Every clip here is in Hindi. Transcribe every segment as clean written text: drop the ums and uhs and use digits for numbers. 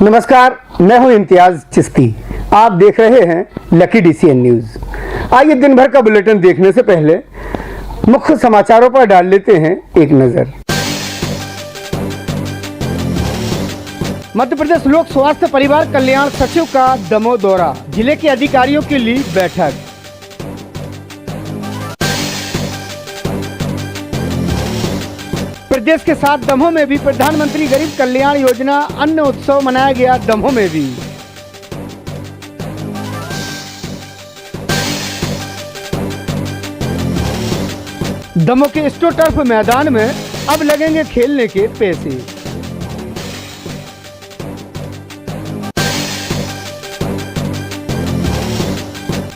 नमस्कार, मैं हूं इम्तियाज चिश्ती। आप देख रहे हैं लकी डीसीएन न्यूज। आइए दिन भर का बुलेटिन देखने से पहले मुख्य समाचारों पर डाल लेते हैं एक नजर। मध्य प्रदेश लोक स्वास्थ्य परिवार कल्याण सचिव का दमोह दौरा, जिले के अधिकारियों की ली बैठक। प्रदेश के साथ दमोह में भी प्रधानमंत्री गरीब कल्याण योजना अन्न उत्सव मनाया गया। दमोह में भी दमोह के स्टो टर्फ मैदान में अब लगेंगे खेलने के पैसे।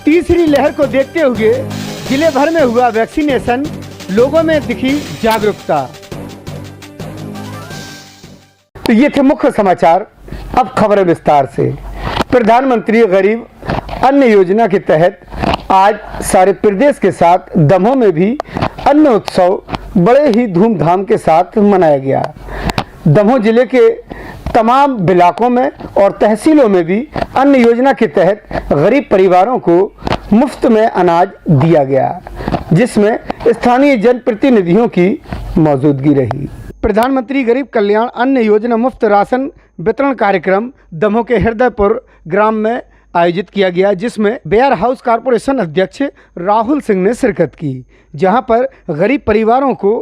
तीसरी लहर को देखते हुए जिले भर में हुआ वैक्सीनेशन, लोगों में दिखी जागरूकता। तो ये थे मुख्य समाचार। अब खबरें विस्तार से। प्रधानमंत्री गरीब अन्न योजना के तहत आज सारे प्रदेश के साथ दमोह में भी अन्न उत्सव बड़े ही धूमधाम के साथ मनाया गया। दमोह जिले के तमाम ब्लॉकों में और तहसीलों में भी अन्न योजना के तहत गरीब परिवारों को मुफ्त में अनाज दिया गया, जिसमें स्थानीय जनप्रतिनिधियों की मौजूदगी रही। प्रधानमंत्री गरीब कल्याण अन्न योजना मुफ्त राशन वितरण कार्यक्रम दमोह के हृदयपुर ग्राम में आयोजित किया गया, जिसमें वेयर हाउस कारपोरेशन अध्यक्ष राहुल सिंह ने शिरकत की, जहां पर गरीब परिवारों को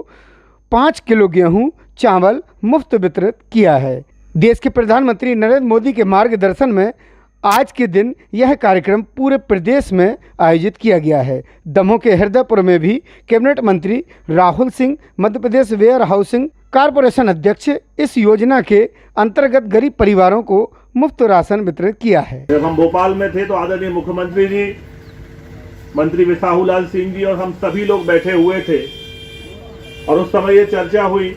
5 किलो गेहूं चावल मुफ्त वितरित किया है। देश के प्रधानमंत्री नरेंद्र मोदी के मार्गदर्शन में आज के दिन यह कार्यक्रम पूरे प्रदेश में आयोजित किया गया है। दमोह के हृदयपुर में भी कैबिनेट मंत्री Rahul Singh, Madhya Pradesh where housing corporation अध्यक्ष, इस योजना के अंतर्गत गरीब परिवारों को मुफ्त राशन वितरित किया है। जब हम भोपाल में थे तो आदरणीय मुख्यमंत्री जी, मंत्री विसाहुलाल सिंह जी और हम सभी लोग बैठे हुए थे और उस समय ये चर्चा हुई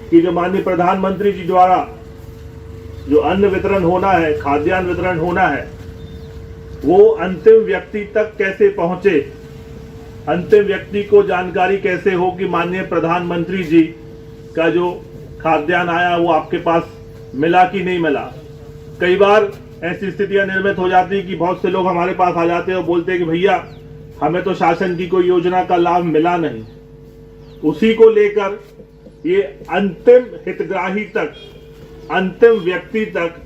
कि जो माननीय प्रधानमंत्री जी द्वारा जो अन्न वितरण होना है, खाद्यान्न वितरण होना है, वो अंतिम व्यक्ति तक कैसे पहुंचे, अंतिम व्यक्ति को जानकारी कैसे हो कि माननीय प्रधानमंत्री जी का जो खाद्यान्न आया वो आपके पास मिला कि नहीं मिला। कई बार ऐसी स्थितियां निर्मित हो जाती कि बहुत से लोग हमारे पास आ जाते हैं और बोलते हैं कि भैया हमें तो शासन की कोई योजना का लाभ मिला नहीं। उसी को लेकर ये अंतिम हितग्राही तक, अंतिम व्यक्ति तक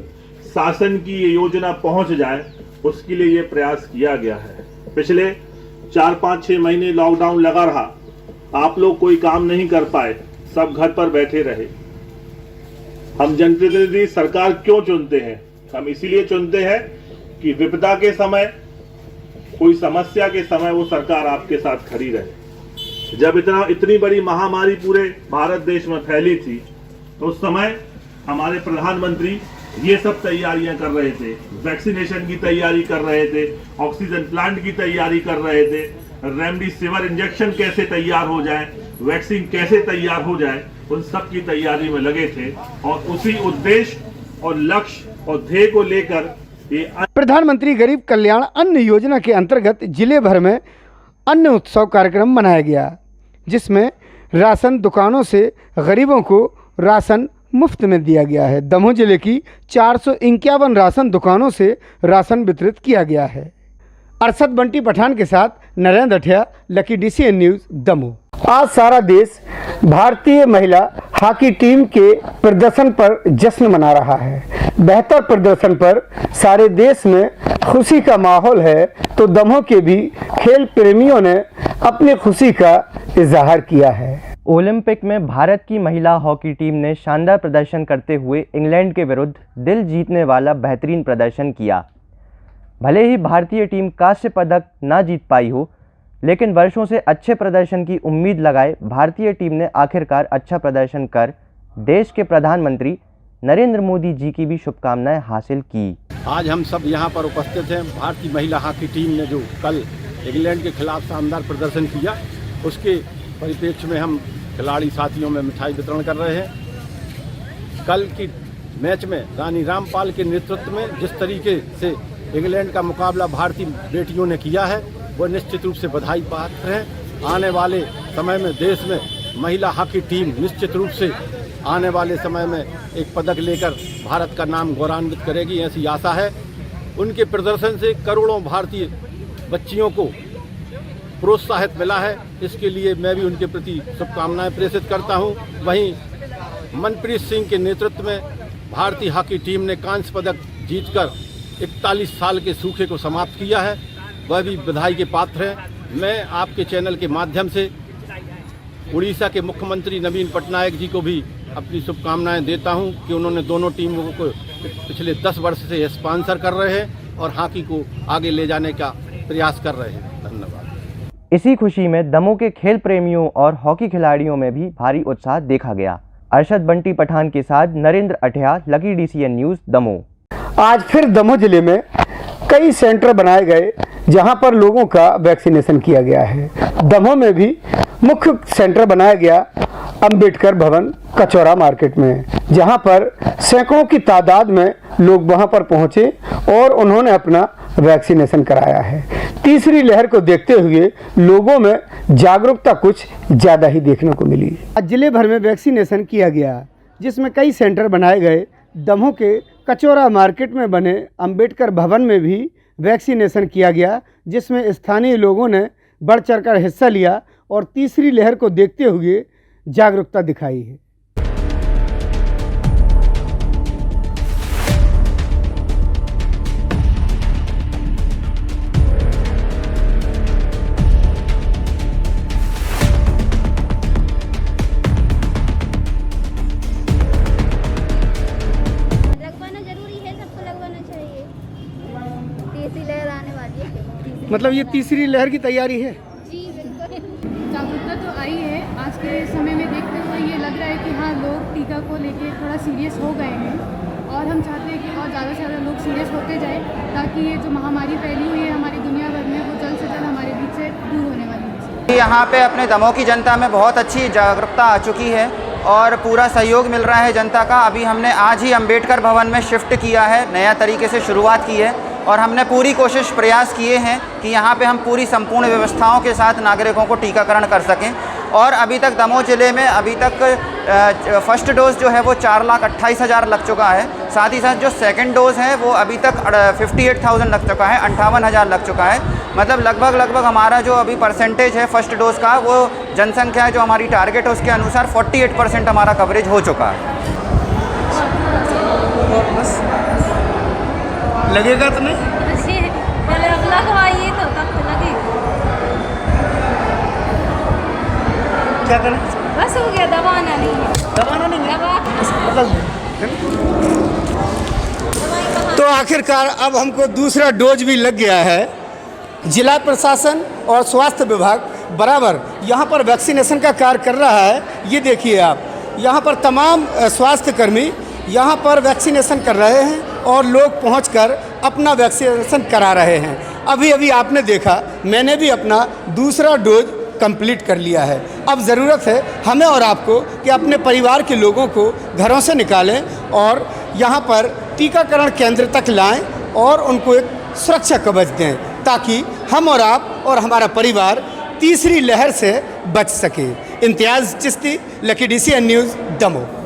शासन की ये योजना पहुंच जाए, उसके लिए ये प्रयास किया गया है। पिछले 4-5-6 महीने लॉकडाउन लगा रहा, आप लोग कोई काम नहीं कर पाए, सब घर पर बैठे रहे। हम जनप्रतिनिधि सरकार क्यों चुनते हैं? हम इसीलिए चुनते हैं कि विपदा के समय, कोई समस्या के समय वो सरकार आपके साथ खड़ी रहे। जब इतनी बड़ी महामारी पूरे भारत देश में फैली थी तो उस समय हमारे प्रधानमंत्री ये सब तैयारियां कर रहे थे, वैक्सीनेशन की तैयारी कर रहे थे, ऑक्सीजन प्लांट की तैयारी कर रहे थे, रेमडेसिविर इंजेक्शन कैसे तैयार हो जाए, वैक्सीन कैसे तैयार हो जाए, उन सब की तैयारी में लगे थे और उसी उद्देश्य और लक्ष्य और ध्येय को लेकर ये प्रधानमंत्री गरीब कल्याण अन्न योजना के अंतर्गत जिले भर में अन्न उत्सव कार्यक्रम मनाया गया, जिसमें राशन दुकानों से गरीबों को राशन मुफ्त में दिया गया है। दमोह जिले की 451 राशन दुकानों से राशन वितरित किया गया है। अरशद बंटी पठान के साथ Narendra Athiya, Lucky DCN news Damoh. आज सारा देश भारतीय महिला हॉकी टीम के प्रदर्शन पर जश्न मना रहा है। बेहतर प्रदर्शन पर सारे देश में खुशी का माहौल है, तो दमोह के भी खेल प्रेमियों ने अपनी खुशी का इजहार किया है। ओलंपिक में भारत की महिला हॉकी टीम ने शानदार प्रदर्शन करते हुए इंग्लैंड के विरुद्ध दिल जीतने वाला बेहतरीन प्रदर्शन किया। भले ही भारतीय टीम कांस्य पदक ना जीत पाई हो, लेकिन वर्षों से अच्छे प्रदर्शन की उम्मीद लगाए भारतीय टीम ने आखिरकार अच्छा प्रदर्शन कर देश के प्रधानमंत्री नरेंद्र मोदी जी की भी शुभकामनाएं हासिल की। आज हम सब यहां पर उपस्थित हैं। भारतीय महिला हॉकी टीम ने जो कल इंग्लैंड के खिलाफ शानदार प्रदर्शन किया, उसके परिप्रेक्ष्य में हम खिलाड़ी साथियों में मिठाई वितरण कर रहे हैं। कल की मैच में रानी रामपाल के नेतृत्व में जिस तरीके से इंग्लैंड का मुकाबला भारतीय बेटियों ने किया है, वो निश्चित रूप से बधाई पात्र हैं। आने वाले समय में देश में महिला हॉकी टीम निश्चित रूप से आने वाले समय में एक पदक लेकर भारत का नाम गौरवान्वित करेगी, ऐसी आशा है। उनके प्रदर्शन से करोड़ों भारतीय बच्चियों को प्रोत्साहित मिला है, इसके लिए मैं भी उनके प्रति शुभकामनाएं प्रेषित करता हूं। वहीं मनप्रीत सिंह के नेतृत्व में भारतीय हॉकी टीम ने कांस्य पदक जीतकर 41 साल के सूखे को समाप्त किया है, वह भी बधाई के पात्र हैं। मैं आपके चैनल के माध्यम से उड़ीसा के मुख्यमंत्री नवीन पटनायक जी को भी अपनी शुभकामनाएं देता हूं कि उन्होंने दोनों टीमों को पिछले 10 वर्ष से स्पॉन्सर कर रहे हैं और हॉकी को आगे ले जाने का प्रयास कर रहे हैं। धन्यवाद। इसी खुशी में दमोह के खेल प्रेमियों और हॉकी खिलाड़ियों में भी भारी उत्साह देखा गया। अरशद बंटी पठान के साथ Narendra Athiya, Lucky DCN news, Damoh. आज फिर दमोह जिले में कई सेंटर बनाए गए जहां पर लोगों का वैक्सीनेशन किया गया है। दमोह में भी मुख्य सेंटर बनाया गया अंबेडकर भवन कचौरा मार्केट में, जहां पर सैकड़ों की तादाद में लोग वहां पर पहुंचे और उन्होंने अपना वैक्सीनेशन कराया है। तीसरी लहर को देखते हुए लोगों में जागरूकता कुछ ज़्यादा ही देखने को मिली। आज जिले भर में वैक्सीनेशन किया गया, जिसमें कई सेंटर बनाए गए। दमोह के कचौरा मार्केट में बने अंबेडकर भवन में भी वैक्सीनेशन किया गया, जिसमें स्थानीय लोगों ने बढ़ चढ़कर हिस्सा लिया और तीसरी लहर को देखते हुए जागरूकता दिखाई है। लगवाना जरूरी है, सबको लगवाना चाहिए। तीसरी लहर आने वाली है। मतलब ये तीसरी लहर की तैयारी है। जी बिल्कुल। जागरूकता तो आई है। आज के समय में देखते हुए ये लग रहा है कि हाँ, लोग टीका को लेके थोड़ा सीरियस हो गए हैं और हम चाहते हैं कि और ज़्यादा से ज़्यादा लोग सीरियस होते जाएं, ताकि ये जो महामारी फैली हुई है हमारी दुनिया भर में, वो जल्द से जल्द हमारे बीच से दूर होने वाली है। यहाँ पे अपने दमोह की जनता में बहुत अच्छी जागरूकता आ चुकी है और पूरा सहयोग मिल रहा है जनता का। अभी हमने आज ही अंबेडकर भवन में शिफ्ट किया है, नया तरीके से शुरुआत की है और हमने पूरी कोशिश प्रयास किए हैं कि यहाँ पे हम पूरी संपूर्ण व्यवस्थाओं के साथ नागरिकों को टीकाकरण कर सकें। और अभी तक दमोह ज़िले में अभी तक फर्स्ट डोज जो है वो 4,28,000 लग चुका है। साथ ही साथ जो सेकंड डोज़ है वो अभी तक 58,000 लग चुका है, 58,000 लग चुका है। मतलब लगभग हमारा जो अभी परसेंटेज है फर्स्ट डोज़ का, वो जनसंख्या जो हमारी टारगेट है उसके अनुसार 48% हमारा कवरेज हो चुका है। लगेगा तो नहीं? पहले लगवाइए तो तब लगेगा। क्या करें? बस हो गया, दबाना नहीं है। दबाना नहीं है? दवा तो आखिरकार अब हमको दूसरा डोज भी लग गया है। जिला प्रशासन और स्वास्थ्य विभाग बराबर यहाँ पर वैक्सीनेशन का कार्य कर रहा है। ये देखिए आप, यहाँ पर तमाम स्वास्थ्य कर्मी यहाँ पर वैक्सीनेशन कर रहे हैं और लोग पहुंचकर अपना वैक्सीनेशन करा रहे हैं। अभी आपने देखा, मैंने भी अपना दूसरा डोज कंप्लीट कर लिया है। अब ज़रूरत है हमें और आपको कि अपने परिवार के लोगों को घरों से निकालें और यहाँ पर टीकाकरण केंद्र तक लाएं और उनको एक सुरक्षा कवच दें, ताकि हम और आप और हमारा परिवार तीसरी लहर से बच सके। Imtiaz Chishti, Lucky DCN news, Damoh.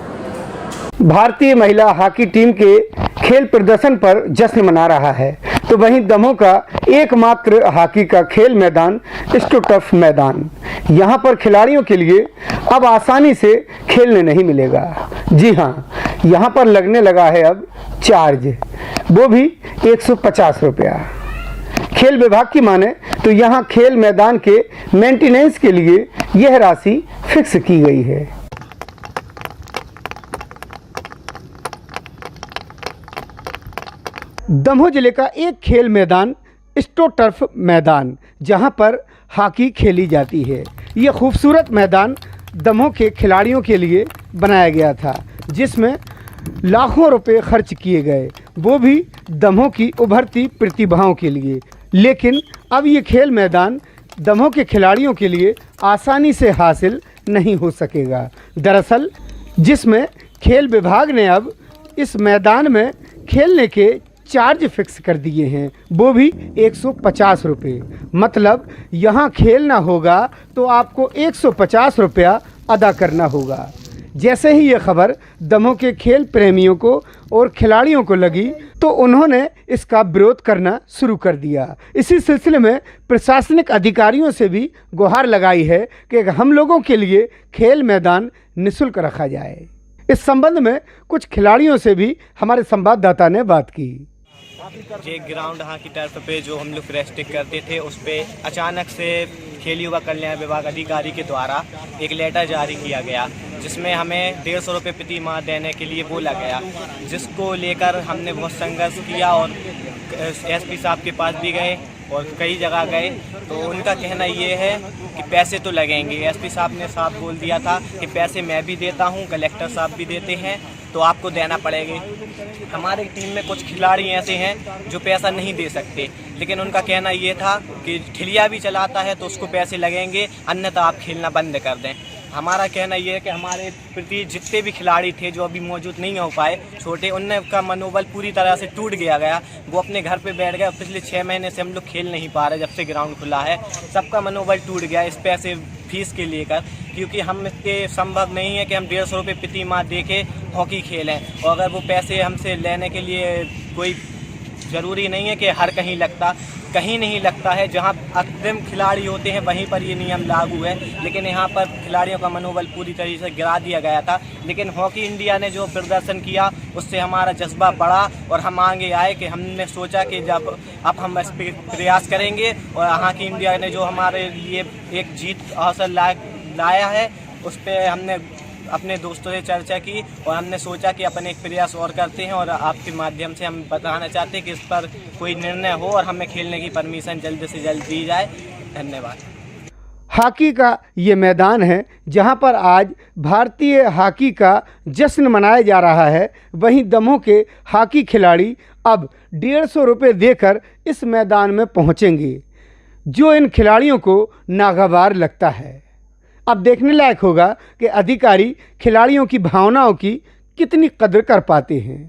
भारतीय महिला हॉकी टीम के खेल प्रदर्शन पर जश्न मना रहा है, तो वहीं दमोह का एकमात्र हॉकी का खेल मैदान स्टोटफ मैदान, यहां पर खिलाड़ियों के लिए अब आसानी से खेलने नहीं मिलेगा। जी हां, यहां पर लगने लगा है अब चार्ज, वो भी 150 रुपया। खेल विभाग की माने तो यहां खेल मैदान के मेंटेनेंस के लिए यह राशि फिक्स की गई है। दमोह जिले का एक खेल मैदान स्टोटर्फ मैदान, जहां पर हॉकी खेली जाती है। यह खूबसूरत मैदान दमोह के खिलाड़ियों के लिए बनाया गया था, जिसमें लाखों रुपए खर्च किए गए, वो भी दमोह की उभरती प्रतिभाओं के लिए। लेकिन अब ये खेल मैदान दमोह के खिलाड़ियों के लिए आसानी से हासिल नहीं हो सकेगा। दरअसल जिसमें खेल विभाग ने अब इस मैदान में खेलने के चार्ज फिक्स कर दिए हैं, वो भी 150 रुपये। मतलब यहाँ खेलना होगा तो आपको 150 रुपया अदा करना होगा। जैसे ही ये खबर दमोह के खेल प्रेमियों को और खिलाड़ियों को लगी तो उन्होंने इसका विरोध करना शुरू कर दिया। इसी सिलसिले में प्रशासनिक अधिकारियों से भी गुहार लगाई है कि हम लोगों के लिए खेल मैदान निःशुल्क रखा जाए। इस संबंध में कुछ खिलाड़ियों से भी हमारे संवाददाता ने बात की। जे ग्राउंड यहाँ की टर्फ पे जो हम लोग प्रैक्टिस करते थे उस पे अचानक से खेल युवा कल्याण विभाग अधिकारी के द्वारा एक लेटर जारी किया गया जिसमें हमें 150 रुपये प्रति माह देने के लिए बोला गया, जिसको लेकर हमने बहुत संघर्ष किया और एसपी साहब के पास भी गए और कई जगह गए तो उनका कहना ये है कि पैसे तो लगेंगे। एसपी साहब ने साफ बोल दिया था कि पैसे मैं भी देता हूँ, कलेक्टर साहब भी देते हैं, तो आपको देना पड़ेगा। हमारे टीम में कुछ खिलाड़ी ऐसे हैं जो पैसा नहीं दे सकते, लेकिन उनका कहना ये था कि ठिलिया भी चलाता है तो उसको पैसे लगेंगे, अन्यथा आप खेलना बंद कर दें। हमारा कहना ये है कि हमारे प्रति जितने भी खिलाड़ी थे जो अभी मौजूद नहीं हो पाए छोटे, उनका मनोबल पूरी तरह से टूट गया। वो अपने घर पे बैठ गए। पिछले 6 महीने से हम लोग खेल नहीं पा रहे, जब से ग्राउंड खुला है सबका मनोबल टूट गया इस पैसे फीस के लेकर, क्योंकि हम इसके संभव नहीं है कि हम 150 रुपये प्रति माह दे के हॉकी खेलें। और अगर वो पैसे हमसे लेने के लिए कोई ज़रूरी नहीं है कि हर कहीं नहीं लगता है। जहां अग्रिम खिलाड़ी होते हैं वहीं पर ये नियम लागू है, लेकिन यहां पर खिलाड़ियों का मनोबल पूरी तरीके से गिरा दिया गया था। लेकिन हॉकी इंडिया ने जो प्रदर्शन किया उससे हमारा जज्बा बढ़ा और हम आगे आए कि हमने सोचा कि जब अब हम इस पर प्रयास करेंगे और हॉकी इंडिया ने जो हमारे लिए एक जीत हासिल लाया है उस पर हमने अपने दोस्तों से चर्चा की और हमने सोचा कि अपन एक प्रयास और करते हैं और आपके माध्यम से हम बताना चाहते हैं कि इस पर कोई निर्णय हो और हमें खेलने की परमिशन जल्द से जल्द दी जाए। धन्यवाद। हॉकी का ये मैदान है जहां पर आज भारतीय हॉकी का जश्न मनाया जा रहा है। वहीं दमोह के हॉकी खिलाड़ी अब 150 रुपये देकर इस मैदान में पहुंचेंगे, जो इन खिलाड़ियों को नागवार लगता है। अब देखने लायक होगा कि अधिकारी खिलाड़ियों की भावनाओं की कितनी कदर कर पाते हैं।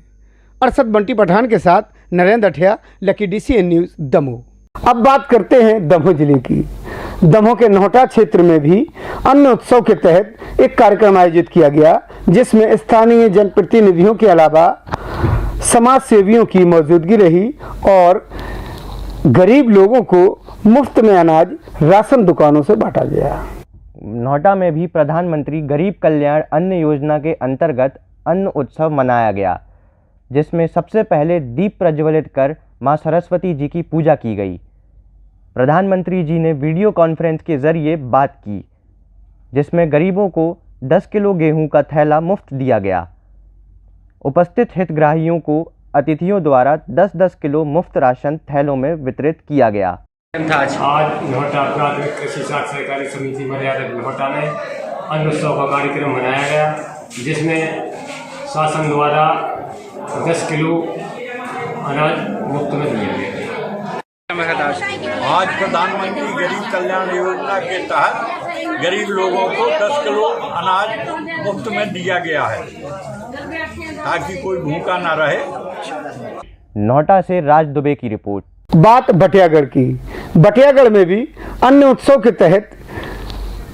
अरशद बंटी पठान के साथ Narendra Athiya, Lucky DCN news Damoh. अब बात करते हैं दमोह जिले की। दमोह के नोहटा क्षेत्र में भी अन्न उत्सव के तहत एक कार्यक्रम आयोजित किया गया, जिसमें स्थानीय जनप्रतिनिधियों के अलावा समाज सेवियों की मौजूदगी रही और गरीब लोगों को मुफ्त में अनाज राशन दुकानों से बांटा गया। नोहटा में भी प्रधानमंत्री गरीब कल्याण अन्न योजना के अंतर्गत अन्न उत्सव मनाया गया, जिसमें सबसे पहले दीप प्रज्वलित कर मां सरस्वती जी की पूजा की गई। प्रधानमंत्री जी ने वीडियो कॉन्फ्रेंस के जरिए बात की, जिसमें गरीबों को 10 किलो गेहूं का थैला मुफ्त दिया गया। उपस्थित हितग्राहियों को अतिथियों द्वारा 10-10 किलो मुफ्त राशन थैलों में वितरित किया गया। आज नोहटा प्राथमिक कृषि साख सहकारी समिति मर्यादा नोहटा में अन्न उत्सव का कार्यक्रम मनाया गया, जिसमें शासन द्वारा 10 किलो अनाज मुफ्त में दिया गया। आज प्रधानमंत्री गरीब कल्याण योजना के तहत गरीब लोगों को 10 किलो अनाज मुफ्त में दिया गया है ताकि कोई भूखा ना रहे। नोहटा से राज दुबे की रिपोर्ट। बात बटियागढ़ की। बटियागढ़ में भी अन्न उत्सव के तहत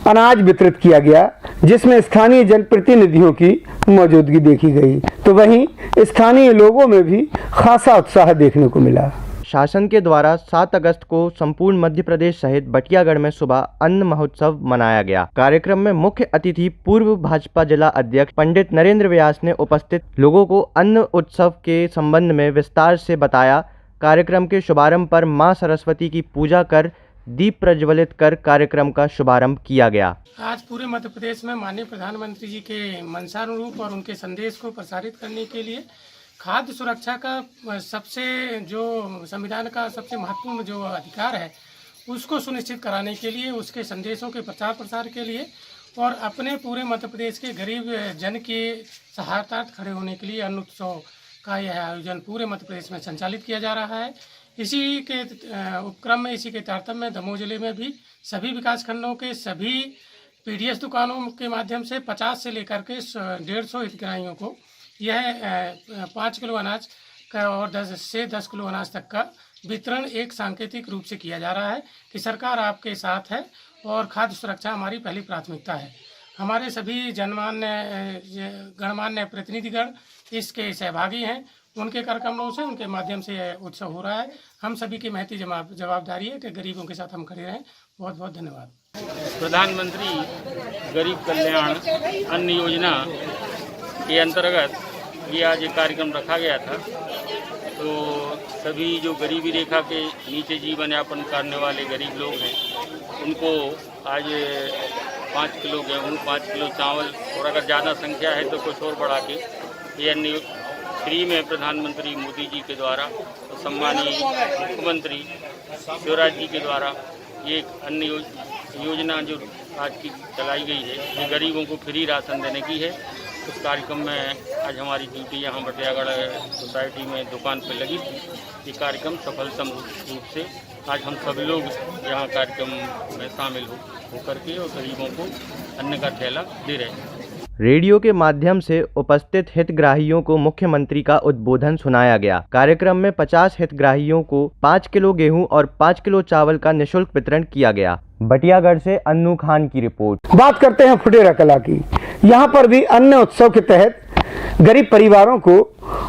अनाज वितरित किया गया, जिसमें स्थानीय जनप्रतिनिधियों की मौजूदगी देखी गई, तो वहीं स्थानीय लोगों में भी खासा उत्साह देखने को मिला। शासन के द्वारा 7 अगस्त को संपूर्ण मध्य प्रदेश सहित बटियागढ़ में सुबह अन्न महोत्सव मनाया गया। कार्यक्रम में मुख्य अतिथि पूर्व भाजपा जिला अध्यक्ष पंडित नरेंद्र व्यास ने उपस्थित लोगों को अन्न उत्सव के संबंध में विस्तार से बताया। कार्यक्रम के शुभारंभ पर मां सरस्वती की पूजा कर दीप प्रज्वलित कर कार्यक्रम का शुभारंभ किया गया। आज पूरे मध्य प्रदेश में माननीय प्रधानमंत्री जी के मंशानुरूप और उनके संदेश को प्रसारित करने के लिए खाद्य सुरक्षा का सबसे जो संविधान का सबसे महत्वपूर्ण जो अधिकार है उसको सुनिश्चित कराने के लिए, उसके संदेशों के प्रचार प्रसार के लिए और अपने पूरे मध्य प्रदेश के गरीब जन के सहायतार्थ खड़े होने के लिए अन्न उत्सव का यह आयोजन पूरे मध्य प्रदेश में संचालित किया जा रहा है। इसी के उपक्रम में, इसी के तारतम्य में दमोह जिले में भी सभी विकास खंडों के सभी PDS दुकानों के माध्यम से 50 से लेकर के 150 हितग्राहियों को यह 5 किलो अनाज का और 10 से 10 किलो अनाज तक का वितरण एक सांकेतिक रूप से किया जा रहा है कि सरकार आपके साथ है और खाद्य सुरक्षा हमारी पहली प्राथमिकता है। हमारे सभी गणमान्य प्रतिनिधिगण इसके सहभागी हैं। उनके कार्यक्रमों से, उनके माध्यम से यह उत्सव हो रहा है। हम सभी की महती जवाबदारी है कि गरीबों के साथ हम खड़े रहें। बहुत बहुत धन्यवाद। प्रधानमंत्री गरीब कल्याण अन्न योजना के अंतर्गत ये आज एक कार्यक्रम रखा गया था। तो सभी जो गरीबी रेखा के नीचे जीवन यापन करने वाले गरीब लोग हैं, उनको आज 5 किलो गेहूँ, 5 किलो चावल, और अगर ज़्यादा संख्या है तो कुछ और बढ़ा के ये अन्न फ्री में प्रधानमंत्री मोदी जी के द्वारा और सम्मानीय मुख्यमंत्री शिवराज जी के द्वारा ये अन्न योजना जो आज की चलाई गई है, ये गरीबों को फ्री राशन देने की है। उस कार्यक्रम में आज हमारी ड्यूटी यहाँ बटियागढ़ सोसाइटी में दुकान पर लगी थी। ये कार्यक्रम सफलतम रूप से आज हम सभी लोग यहाँ कार्यक्रम में शामिल होकर के और गरीबों को अन्न का थैला दे रहे हैं। रेडियो के माध्यम से उपस्थित हितग्राहियों को मुख्यमंत्री का उद्बोधन सुनाया गया। कार्यक्रम में 50 हितग्राहियों को 5 किलो गेहूं और 5 किलो चावल का निःशुल्क वितरण किया गया। बटियागढ़ से अन्नू खान की रिपोर्ट। बात करते हैं फुटेरा कला की। यहाँ पर भी अन्न उत्सव के तहत गरीब परिवारों को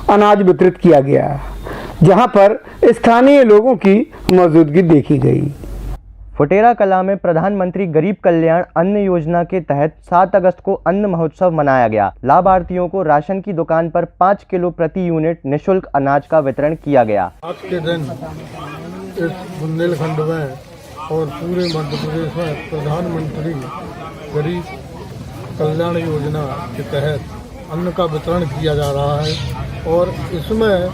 अनाज वितरित किया गया, जहाँ पर स्थानीय लोगों की मौजूदगी देखी गई। फुटेरा कला में प्रधानमंत्री गरीब कल्याण अन्न योजना के तहत 7 अगस्त को अन्न महोत्सव मनाया गया। लाभार्थियों को राशन की दुकान पर 5 किलो प्रति यूनिट निःशुल्क अनाज का वितरण किया गया। आज के दिन इस बुंदेलखंड में और पूरे मध्य प्रदेश में प्रधानमंत्री गरीब कल्याण योजना के तहत अन्न का वितरण किया जा रहा है और इसमें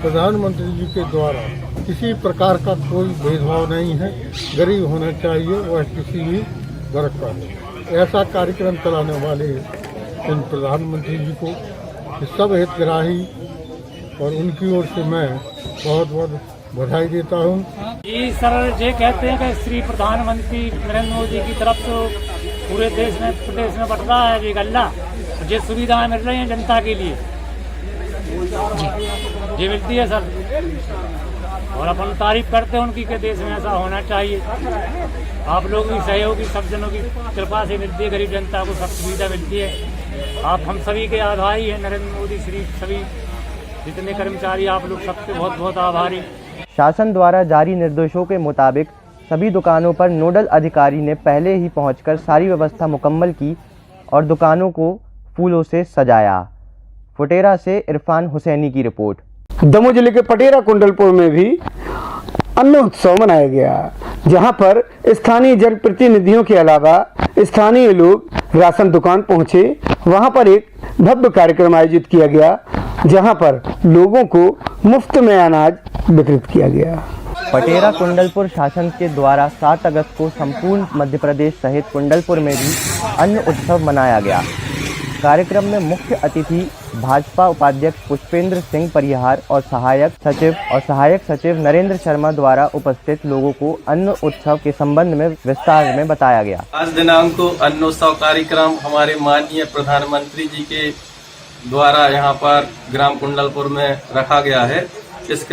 प्रधानमंत्री जी के द्वारा किसी प्रकार का कोई भेदभाव नहीं है। गरीब होना चाहिए वह किसी भी वर्ग का। ऐसा कार्यक्रम चलाने वाले इन प्रधानमंत्री जी को सब हितग्राही और उनकी ओर से मैं बहुत बहुत बधाई देता हूँ। जी सर, ये कहते हैं कि श्री प्रधानमंत्री नरेंद्र मोदी की तरफ से पूरे देश में प्रदेश में बढ़ रहा है ये गल्ला, ये सुविधाएं मिल रही हैं जनता के लिए जी मिलती है सर, और अपन तारीफ करते हैं उनकी कि देश में ऐसा होना चाहिए। आप लोग भी सहयोगी, सब जनों की कृपा से मिलती है, गरीब जनता को सब सुविधा मिलती है। आप हम सभी के आभारी हैं, नरेंद्र मोदी श्री सभी जितने कर्मचारी आप लोग सबके बहुत बहुत आभारी। शासन द्वारा जारी निर्देशों के मुताबिक सभी दुकानों पर नोडल अधिकारी ने पहले ही पहुंचकर सारी व्यवस्था मुकम्मल की और दुकानों को फूलों से सजाया। फुटेरा से इरफान हुसैनी की रिपोर्ट। दमोह जिले के पटेरा कुंडलपुर में भी अन्न उत्सव मनाया गया, जहां पर स्थानीय जनप्रतिनिधियों के अलावा स्थानीय लोग राशन दुकान पहुंचे। वहां पर एक भव्य कार्यक्रम आयोजित किया गया, जहां पर लोगों को मुफ्त में अनाज वितरित किया गया। पटेरा कुंडलपुर शासन के द्वारा 7 अगस्त को संपूर्ण मध्य प्रदेश सहित कुंडलपुर में भी अन्न उत्सव मनाया गया। कार्यक्रम में मुख्य अतिथि भाजपा उपाध्यक्ष पुष्पेंद्र सिंह परिहार और सहायक सचिव नरेंद्र शर्मा द्वारा उपस्थित लोगों को अन्न उत्सव के संबंध में विस्तार में बताया गया। आज दिनांक को अन्नोत्सव कार्यक्रम हमारे माननीय प्रधानमंत्री जी के द्वारा यहाँ पर ग्राम कुंडलपुर में रखा गया है। इस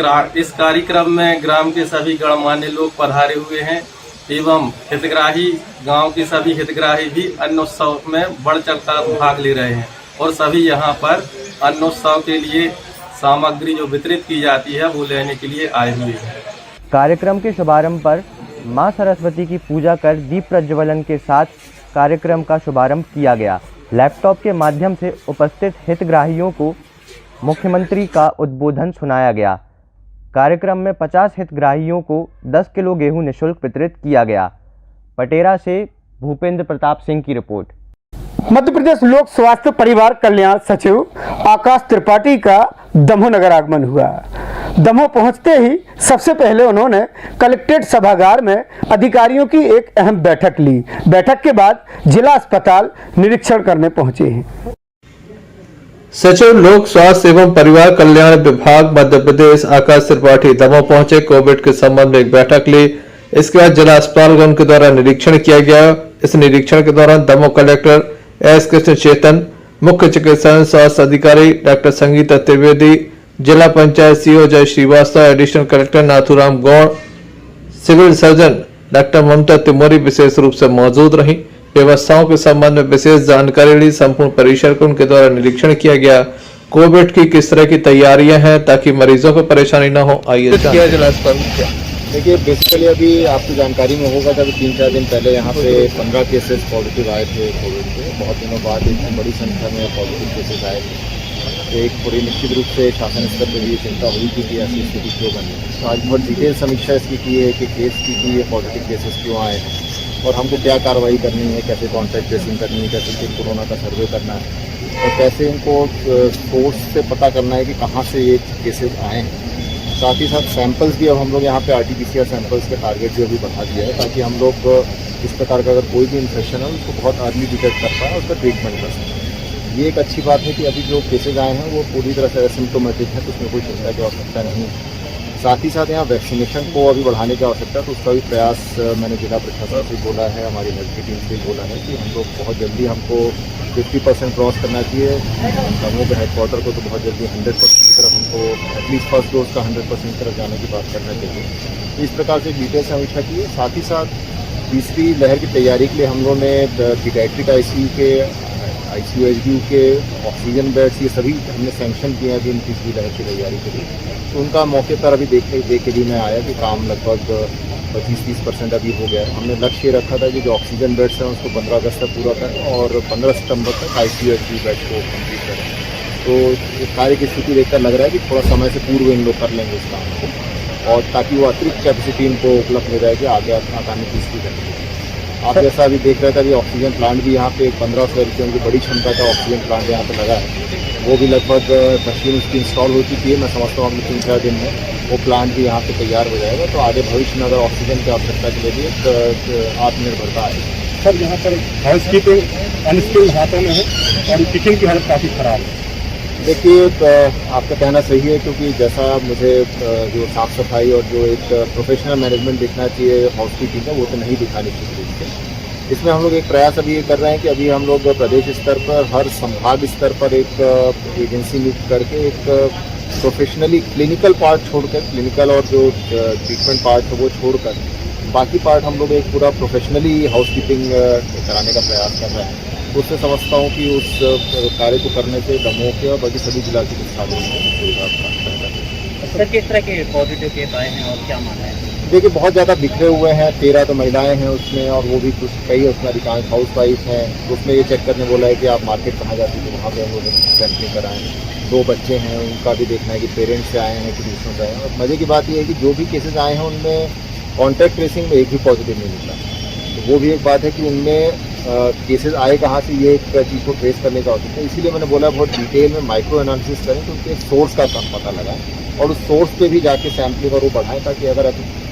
कार्यक्रम में ग्राम के सभी गणमान्य लोग पधारे हुए हैं एवं हितग्राही, गांव के सभी हितग्राही भी अन्नोत्सव में बढ़ चढ़कर भाग ले रहे हैं और सभी यहाँ पर अन्नोत्सव के लिए सामग्री जो वितरित की जाती है वो लेने के लिए आए हुए हैं। कार्यक्रम के शुभारंभ पर मां सरस्वती की पूजा कर दीप प्रज्वलन के साथ कार्यक्रम का शुभारंभ किया गया। लैपटॉप के माध्यम से उपस्थित हितग्राहियों को मुख्यमंत्री का उद्बोधन सुनाया गया। कार्यक्रम में 50 हितग्राहियों को 10 किलो गेहूं निःशुल्क वितरित किया गया। पटेरा से भूपेंद्र प्रताप सिंह की रिपोर्ट। मध्य प्रदेश लोक स्वास्थ्य परिवार कल्याण सचिव आकाश त्रिपाठी का दमोह नगर आगमन हुआ। दमोह पहुंचते ही सबसे पहले उन्होंने कलेक्ट्रेट सभागार में अधिकारियों की एक अहम बैठक ली। बैठक के बाद जिला अस्पताल निरीक्षण करने पहुंचे हैं। सचिव लोक स्वास्थ्य एवं परिवार कल्याण विभाग मध्य प्रदेश आकाश त्रिपाठी दमोह पहुंचे। कोविड के संबंध में एक बैठक ली। इसके बाद जिला अस्पताल उनके द्वारा निरीक्षण किया गया। इस निरीक्षण के दौरान दमोह कलेक्टर एस कृष्ण चेतन, मुख्य चिकित्सा स्वास्थ्य अधिकारी डॉक्टर संगीता त्रिवेदी, जिला panchayat CO Jay Shrivastava, additional collector Nathuram Gaur, civil surgeon doctor Mamta Timori विशेष रूप से मौजूद रही। व्यवस्थाओं के संबंध में विशेष जानकारी ली। संपूर्ण परिसर को उनके द्वारा निरीक्षण किया गया। कोविड की किस तरह की तैयारियां हैं ताकि मरीजों को परेशानी न हो, आइए जिला अस्पताल। देखिए, बेसिकली अभी आपकी जानकारी में होगा कि अभी 3-4 दिन पहले यहाँ पे 15 केसेस पॉजिटिव आए थे कोविड के। बहुत दिनों बाद इतनी बड़ी संख्या में पॉजिटिव केसेस आए थे, तो एक पूरी निश्चित रूप से शासन स्तर पर भी ये चिंता हुई थी कि ऐसी स्थिति क्यों बनी। तो आज बहुत डिटेल समीक्षा इसकी की है कि केस की ये पॉजिटिव केसेस क्यों आए हैं और हमको क्या कार्रवाई करनी है, कैसे कॉन्टैक्ट ट्रेसिंग करनी है, कैसे कोरोना का सर्वे करना है और कैसे इनको सोर्स से पता करना है कि कहाँ से ये केसेस आए हैं। साथ ही साथ सैंपल्स भी अब हम लोग यहाँ पे RT-PCR सैंपल्स के टारगेट भी अभी बढ़ा दिया है ताकि हम लोग इस प्रकार का अगर कोई भी इन्फेक्शन है उसको बहुत अर्ली डिटेक्ट कर पाए और उसका ट्रीटमेंट कर सकें। ये एक अच्छी बात है कि अभी जो केसेज आए हैं वो पूरी तरह से एसिम्प्टोमेटिक है, तो उसमें कोई चिंता की आवश्यकता नहीं है। साथ ही साथ यहाँ वैक्सीनेशन को अभी बढ़ाने की आवश्यकता है, तो उसका भी प्रयास मैंने जिला प्रशासन से बोला है, हमारी हेल्थ की टीम से बोला है कि हम लोग बहुत जल्दी हमको 50% क्रॉस करना चाहिए। दमोह के हेडक्वार्टर को तो बहुत जल्दी 100% की तरफ हमको एटलीस्ट फर्स्ट डोज का 100% की तरफ जाने की बात करना चाहिए। तो इस प्रकार से डिटेल समीक्षा की है। साथ ही साथ तीसरी लहर की तैयारी के लिए हम लोगों ने पीडियाट्रिक ICU के ICU के ऑक्सीजन बेड्स ये सभी हमने सैंक्शन किए हैं अभी इन तीसरी लहर की तैयारी के लिए। तो उनका मौके पर अभी देख के भी मैं आया कि काम लगभग 25-30% अभी हो गया है। हमने लक्ष्य रखा था कि जो ऑक्सीजन बेड्स हैं उसको 15 अगस्त तक पूरा करें और 15 सितंबर तक ICU बेड्स को कंप्लीट करें। तो इस कार्य की स्थिति देखकर लग रहा है कि थोड़ा समय से पूर्व इन लोग कर लेंगे इस काम को और ताकि वो अतिरिक्त कैपेसिटी इनको उपलब्ध हो जाएगी आगे आगामी तीसरी लहर। आप जैसा अभी देख रहे थे अभी ऑक्सीजन प्लांट भी यहाँ पे 1500 रुपये की बड़ी क्षमता का ऑक्सीजन प्लांट यहाँ पे लगा है। वो भी लगभग मशीन उसकी इंस्टॉल हो चुकी है। मैं समझता हूँ अगले 3-4 दिन में वो प्लांट भी यहाँ पे तैयार हो जाएगा। तो आगे भविष्य में अगर ऑक्सीजन की आवश्यकता के लिए भी एक आत्मनिर्भरता आएगी। सर, यहाँ पर हाउस कीपिंग अनस्किल्ड हाथों में है और किचन की हालत काफ़ी ख़राब है। देखिए, आपका कहना सही है क्योंकि जैसा मुझे जो साफ़ सफाई और जो एक प्रोफेशनल मैनेजमेंट दिखना चाहिए हाउस कीपिंग का, वो तो नहीं दिखाने की जरूरत है। इसमें हम लोग एक प्रयास अभी ये कर रहे हैं कि अभी हम लोग प्रदेश स्तर पर हर संभाग स्तर पर एक एजेंसी नियुक्त करके एक प्रोफेशनली क्लिनिकल पार्ट छोड़कर, क्लिनिकल और जो ट्रीटमेंट पार्ट है वो छोड़कर बाकी पार्ट हम लोग एक पूरा प्रोफेशनली हाउस कीपिंग कराने का प्रयास कर रहे हैं। उससे समझता हूँ कि उस कार्य को करने से दमोह के और बाकी सभी जिला चिकित्सालयों में सुविधा। किस तरह के पॉजिटिव केस आए हैं और क्या माना है? देखिए, बहुत ज़्यादा बिखरे हुए हैं। 13 तो महिलाएं हैं उसमें और वो भी कुछ कई उसमें अधिकांश हाउस वाइफ हैं। उसमें ये चेक करने बोला है कि आप मार्केट कहाँ जाती तो वहाँ पे हम लोग सैंपलिंग कराएँ। 2 बच्चे हैं, उनका भी देखना है कि पेरेंट्स से आए हैं कि दूसरों से आए हैं। और मज़े की बात ये है कि जो भी केसेज आए हैं उनमें कॉन्टैक्ट ट्रेसिंग में एक भी पॉजिटिव नहीं मिला। तो वो भी एक बात है कि उनमें केसेस आए कहाँ से, ये एक चीज़ को ट्रेस करने का आवश्यकता है। इसीलिए मैंने बोला बहुत डिटेल में माइक्रो एनालिसिस करें तो उनके सोर्स का पता लगाएं और उस सोर्स पे भी जाके सैंपलिंग और वो बढ़ाएं ताकि अगर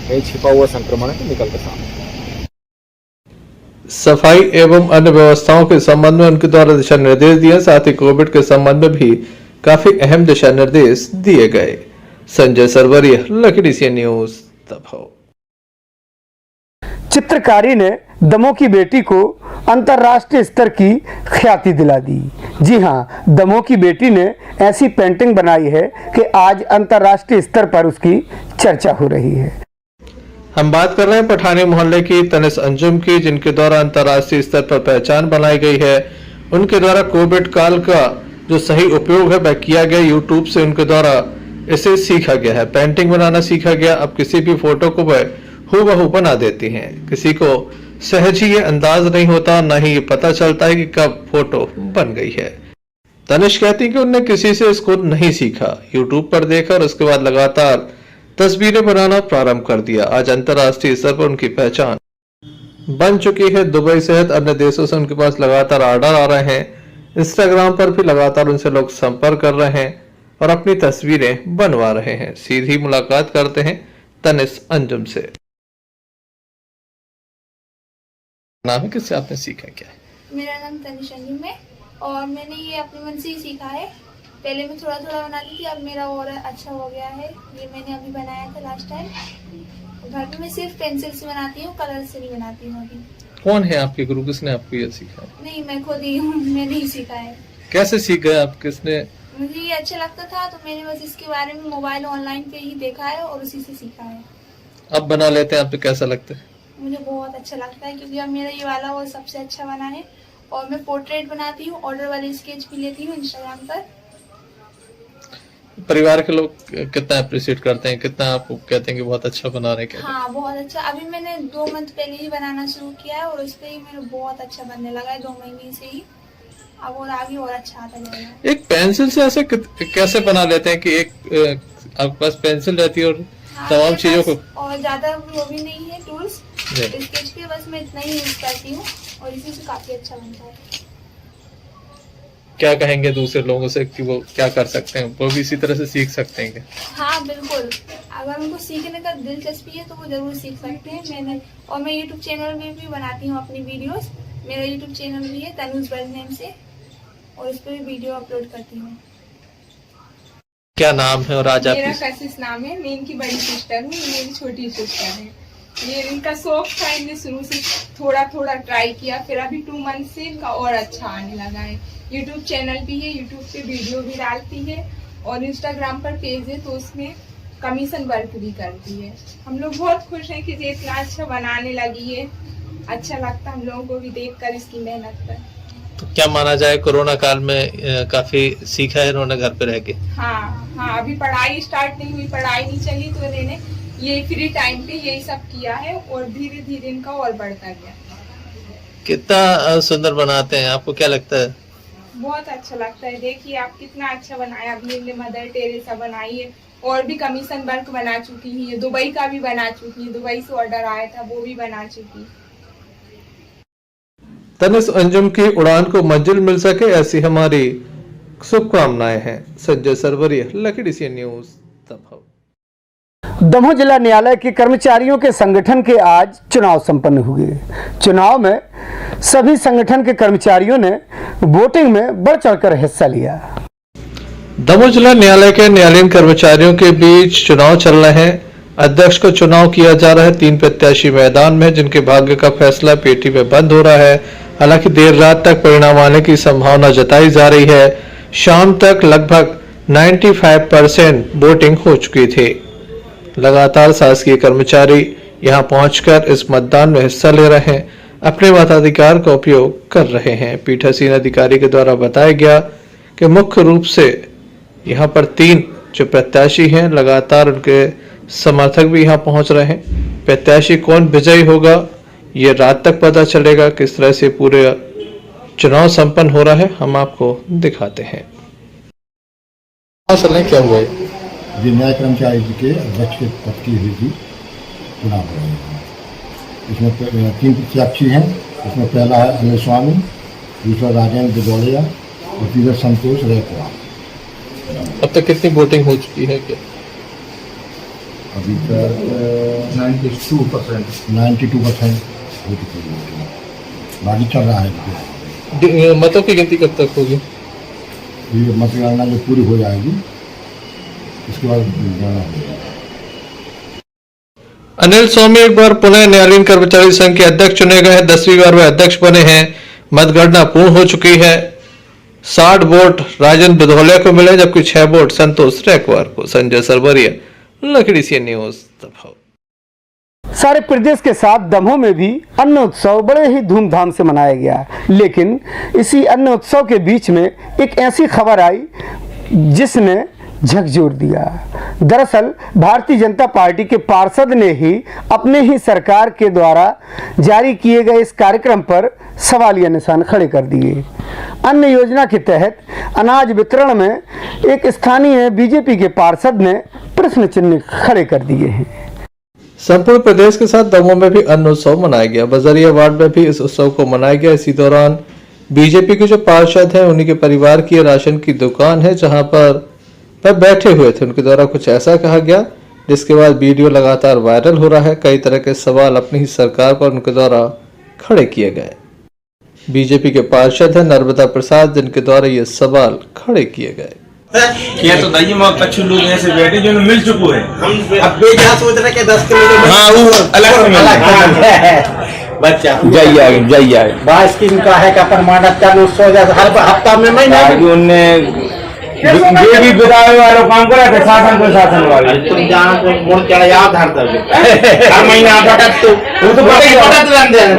कहीं छिपा हुआ संक्रमण है तो निकल कर सामने। सफाई एवं अन्य व्यवस्थाओं के संबंध में उनके द्वारा दिशा निर्देश दिए। साथ ही कोविड के संबंध में भी काफी अहम दिशा निर्देश दिए गए। संजय सरवरिया, लखनऊ से न्यूज दमोह। चित्रकारी ने दमोह की बेटी को अंतर्राष्ट्रीय स्तर की ख्याति दिला दी। जी हां, दमोह की बेटी ने ऐसी पेंटिंग बनाई है कि आज अंतर्राष्ट्रीय स्तर पर उसकी चर्चा हो रही है। हम बात कर रहे हैं पठानी मोहल्ले की तनिष अंजुम की, जिनके द्वारा अंतर्राष्ट्रीय स्तर पर पहचान बनाई गई है। उनके द्वारा कोविड काल का जो सही उपयोग है वह किया गया। यूट्यूब से उनके द्वारा इसे सीखा गया है, पेंटिंग बनाना सीखा गया। अब किसी भी फोटो को वह हूबहू बना देती हैं। किसी को सहज ही ये अंदाज नहीं होता, न ही ये पता चलता है कि कब फोटो बन गई है। तनिष कहती है कि उन्होंने किसी से इसको नहीं सीखा, यूट्यूब पर देखा और उसके बाद लगातार तस्वीरें बनाना प्रारंभ कर दिया। आज अंतर्राष्ट्रीय स्तर पर उनकी पहचान बन चुकी है। दुबई सहित अन्य देशों से उनके पास लगातार ऑर्डर आ रहे हैं। इंस्टाग्राम पर भी लगातार उनसे लोग संपर्क कर रहे हैं और अपनी तस्वीरें बनवा रहे हैं। सीधी मुलाकात करते हैं तनिष अंजुम से। नाम है, किससे आपने सीखा, क्या है? मेरा नाम तनिष अंजुम है और मैंने ये अपने मन से ही सीखा है। पहले मैं थोड़ा थोड़ा बनाती थी, अब मेरा और अच्छा हो गया है। ये मैंने अभी बनाया था लास्ट टाइम। घर पे मैं सिर्फ पेंसिल से बनाती हूँ, कलर से नहीं बनाती हूँ अभी। कौन है आपके गुरु, किसने आपको ये सिखाया? नहीं, मैं खुद ही हूँ, मैंने ही सीखा है। कैसे सीख गए आप, किसने? मुझे ये अच्छा लगता था तो मैंने बस इसके बारे में मोबाइल ऑनलाइन पे ही देखा है और उसी से सीखा है। अब बना लेते हैं आप तो कैसा लगता है? मुझे बहुत अच्छा लगता है, क्योंकि अब मेरा ये वाला वो सबसे अच्छा बना है। और मैं पोर्ट्रेट बनाती हूँ, ऑर्डर वाले स्केच भी लेती हूँ इंस्टाग्राम पर। परिवार के लोग कितना अप्रिशिएट करते हैं, कितना आपको कहते हैं कि बहुत अच्छा बना रहे हैं? हाँ, बहुत अच्छा। अभी मैंने 2 मंथ पहले ही बनाना शुरू किया है और उस पर ही मेरे बहुत अच्छा बनने लगा है, 2 महीने से ही। अब और आगे और अच्छा आता जाएगा। एक पेंसिल से ऐसे कैसे बना लेते हैं कि एक आपके पास पेंसिल रहती है और तमाम चीजों को, और ज्यादा वो भी नहीं है टूल्स स्केच के, बस मैं इतना ही यूज करती हूँ और इसी से काफी अच्छा बनता है। क्या कहेंगे दूसरे लोगों से कि वो क्या कर सकते हैं, वो भी इसी तरह से सीख सकते हैं क्या? हाँ बिल्कुल, अगर उनको सीखने का दिलचस्पी है तो वो जरूर सीख सकते हैं। मैं यूट्यूब चैनल में भी बनाती हूँ अपनी वीडियोस। मेरा यूट्यूब चैनल भी है तनुज वर्ल्ड नेम से, और उस पर भी वीडियो अपलोड करती हूँ। क्या नाम है और आज आप? मेरा कशिश नाम है, मैं इनकी बड़ी सिस्टर हूँ, मेरी छोटी सिस्टर है। ये इनका शौक था, इनने शुरू से थोड़ा थोड़ा ट्राई किया, फिर अभी 2 मंथ से इनका और अच्छा आने लगा है। यूट्यूब चैनल भी है, यूट्यूब पे वीडियो भी डालती है और इंस्टाग्राम पर पेज है, तो उसमें कमीशन वर्क भी करती है। हम लोग बहुत खुश हैं कि ये इतना अच्छा बनाने लगी है। अच्छा लगता है हम लोगों को भी देखकर इसकी मेहनत पर। तो क्या माना जाए, कोरोना काल में काफी सीखा है इन्होंने घर पे रह के? हाँ, अभी पढ़ाई स्टार्ट नहीं हुई, पढ़ाई नहीं चली, तो इन्होंने ये फ्री टाइम पे यही सब किया है और धीरे धीरे इनका और बढ़ता गया। कितना सुंदर बनाते हैं, आपको क्या लगता है? बहुत अच्छा लगता है। देखिए आप कितना अच्छा बनाया। अभी इनने मदर टेरेसा बनाई है और भी कमीशन वर्क बना चुकी है, दुबई का भी बना चुकी है, दुबई से ऑर्डर आया था वो भी बना चुकी। तनिष अंजुम की उड़ान को मंजिल मिल सके, ऐसी हमारी शुभकामनाएं हैं। संजय सरवरिया, लकड़ी सी न्यूज, दमोह। दमोह जिला न्यायालय के कर्मचारियों के संगठन के आज चुनाव संपन्न हुए। चुनाव में सभी संगठन के कर्मचारियों ने वोटिंग में बढ़ चढ़कर हिस्सा लिया। दमोह जिला न्यायालय के न्यायालयीन कर्मचारियों के बीच चुनाव चल रहे हैं। अध्यक्ष को चुनाव किया जा रहा है। 3 प्रत्याशी मैदान में, जिनके भाग्य का फैसला पेटी में बंद हो रहा है। हालांकि देर रात तक परिणाम आने की संभावना जताई जा रही है। शाम तक लगभग 95% वोटिंग हो चुकी थी। लगातार शासकीय कर्मचारी यहां पहुंचकर इस मतदान में हिस्सा ले रहे हैं, अपने मताधिकार का उपयोग कर रहे हैं। पीठासीन अधिकारी के द्वारा बताया गया कि मुख्य रूप से यहां पर 3 जो प्रत्याशी हैं, लगातार उनके समर्थक भी यहां पहुंच रहे हैं। प्रत्याशी कौन विजयी होगा ये रात तक पता चलेगा। किस तरह से पूरे चुनाव संपन्न हो रहा है हम आपको दिखाते हैं। क्या हुआ है? जो न्याय कर्मचारी जी के अध्यक्ष के पद की हुई थी चुनाव हो रही है। इसमें 3 प्रत्याशी हैं। इसमें पहला है अनिल स्वामी, दूसरा राजेंद्र दौड़िया और तीसरा संतोष रेखवा। अब तक कितनी वोटिंग हो चुकी है? क्या अभी तक 92% हो चुकी है। बाकी चल रहा है। मतों की गिनती कब तक होगी? ये मतगणना जो पूरी हो जाएगी इसके बाद गणना होगी। अनिल स्वामी एक बार पुनः न्यायालयीन कर्मचारी संघ के अध्यक्ष चुने गए हैं। 10वीं बार वे अध्यक्ष बने हैं। मतगणना पूर्ण हो चुकी है। 60 वोट राजेंद्र बधौलिया को मिले, जबकि 6 वोट संतोष रेखवार को। संजय सरवरिया, लकड़ी सी न्यूज, दमोह। सारे प्रदेश के साथ दमोह में भी अन्न उत्सव बड़े ही धूमधाम से मनाया गया। लेकिन इसी अन्न उत्सव के बीच में एक ऐसी खबर आई जिसने झकझोर दिया। दरअसल भारतीय जनता पार्टी के पार्षद ने ही अपने ही सरकार के द्वारा जारी किए गए इस कार्यक्रम पर सवालिया निशान खड़े कर दिए। अन्न योजना के तहत अनाज वितरण में एक स्थानीय बीजेपी के पार्षद ने प्रश्न चिन्ह खड़े कर दिए हैं। संपूर्ण प्रदेश के साथ दमोह में भी अन्न उत्सव मनाया गया। बजरिया वार्ड में भी इस उत्सव को मनाया गया। इसी दौरान बीजेपी के जो पार्षद हैं उन्हीं के परिवार की राशन की दुकान है, जहां पर वह बैठे हुए थे। उनके द्वारा कुछ ऐसा कहा गया जिसके बाद वीडियो लगातार वायरल हो रहा है। कई तरह के सवाल अपनी ही सरकार पर उनके द्वारा खड़े किए गए। बीजेपी के पार्षद हैं नर्मदा प्रसाद, जिनके द्वारा ये सवाल खड़े किए गए। ये तो दही में कच्छु लोग ऐसे बैठे जो मिल चुके हैं। अब बेजा सोच रहे कि 10 किलो हाँ वो अलग बच्चा जय 22 किलो का है का प्रमाणित का 900 हर हफ्ता में महीना उनने ये भी बतावे वालों काम करा थे शासन प्रशासन वाले। तुम जाना तो मोड़ चढ़ा याद हर हर महीना बटत तो वो तो बटत रहते हैं।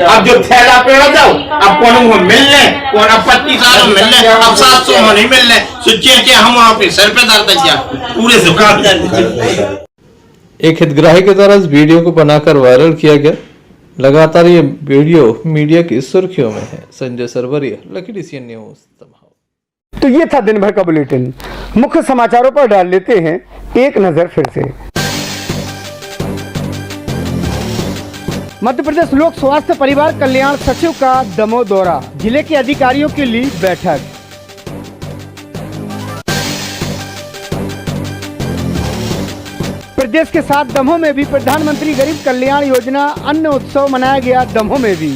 अब जो थैला पे हो जाओ अब कौन को मिलने कौन अब 25 साल मिलने अब 700 में नहीं मिलने सोचिए कि हम वहाँ पे सर पे दर्द क्या पूरे दुकान। एक हितग्राही के द्वारा इस वीडियो को बनाकर वायरल किया गया। लगातार ये वीडियो मीडिया की सुर्खियों में है। Sanjay Sarwariya, Lucky DCN news. तो ये था दिन भर का बुलेटिन। मुख्य समाचारों पर डाल लेते हैं एक नजर फिर से। मध्य प्रदेश लोक स्वास्थ्य परिवार कल्याण सचिव का दमोह दौरा, जिले के अधिकारियों की ली बैठक। प्रदेश के साथ दमोह में भी प्रधानमंत्री गरीब कल्याण योजना अन्न उत्सव मनाया गया। दमोह में भी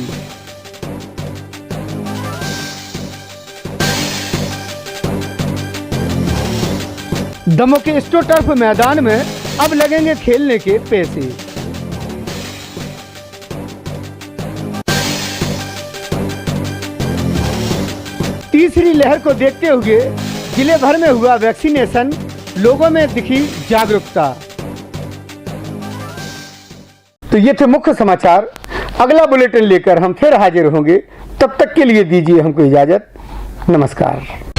दमोह के स्टो टर्फ मैदान में अब लगेंगे खेलने के पैसे। तीसरी लहर को देखते हुए जिले भर में हुआ वैक्सीनेशन, लोगों में दिखी जागरूकता। तो ये थे मुख्य समाचार। अगला बुलेटिन लेकर हम फिर हाजिर होंगे। तब तक के लिए दीजिए हमको इजाजत। नमस्कार।